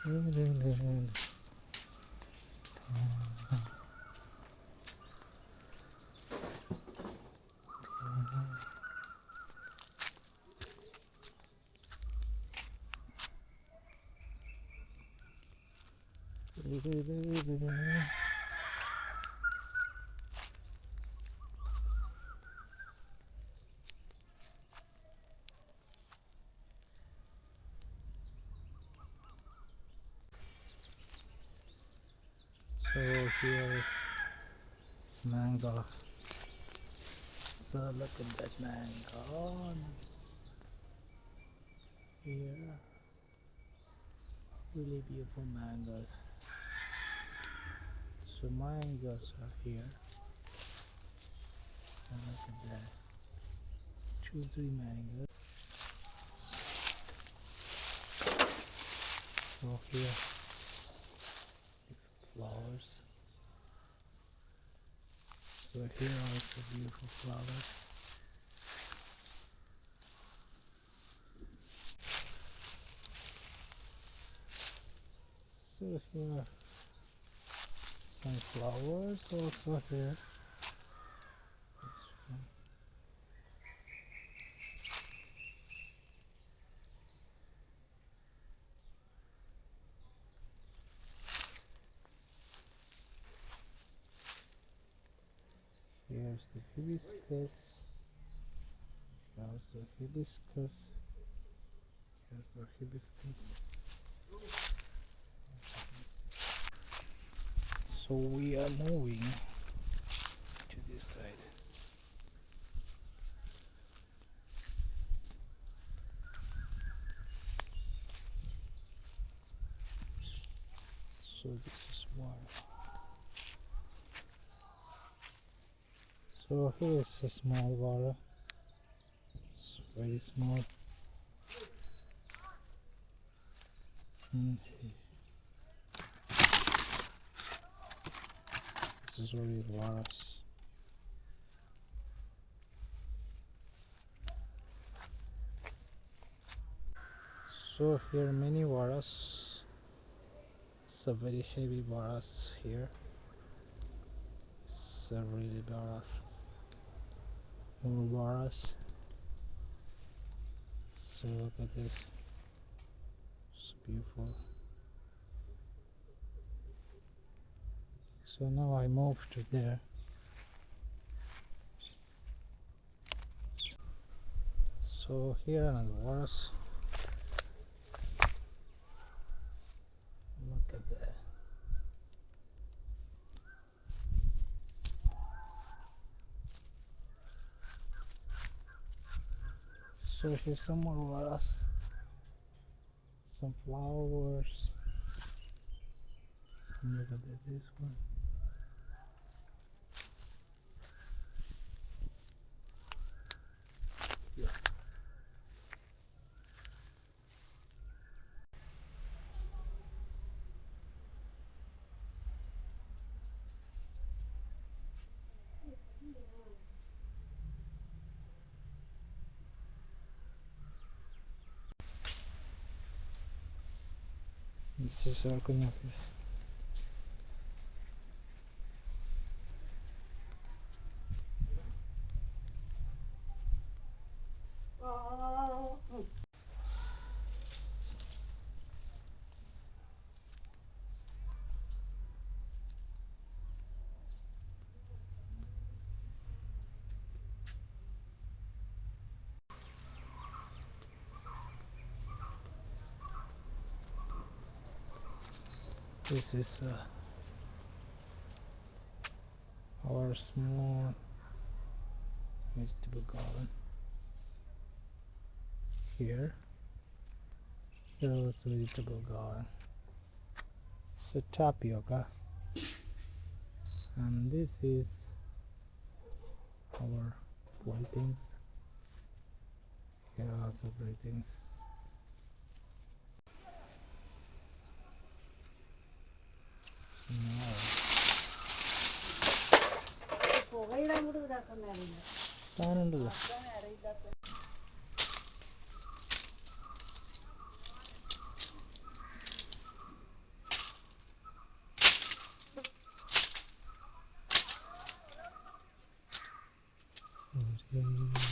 So here is mango. So look at that mango. Oh, here, really beautiful mangoes. So mangoes are here. And look at that. 2-3 mangoes. So here, flowers. So here also beautiful flowers. So here some flowers also here. This one. Here's the hibiscus. Here's the hibiscus. Here's the hibiscus. So we are moving to this side. So this is water. So here is a small water. It's very small. This is really waters. So here many waters. It's a very heavy waters here. It's a really lot of more waters. So look at this. It's beautiful. So now I move to there. So here are the waters. Look at that. So here's some more waters. Some flowers. Look at this one. Yeah. This is our office. This is our small vegetable garden. Here also vegetable garden. So tapioca, and this is our plantains. Here are also plantains. താനുണ്ടല്ലോ. Mm.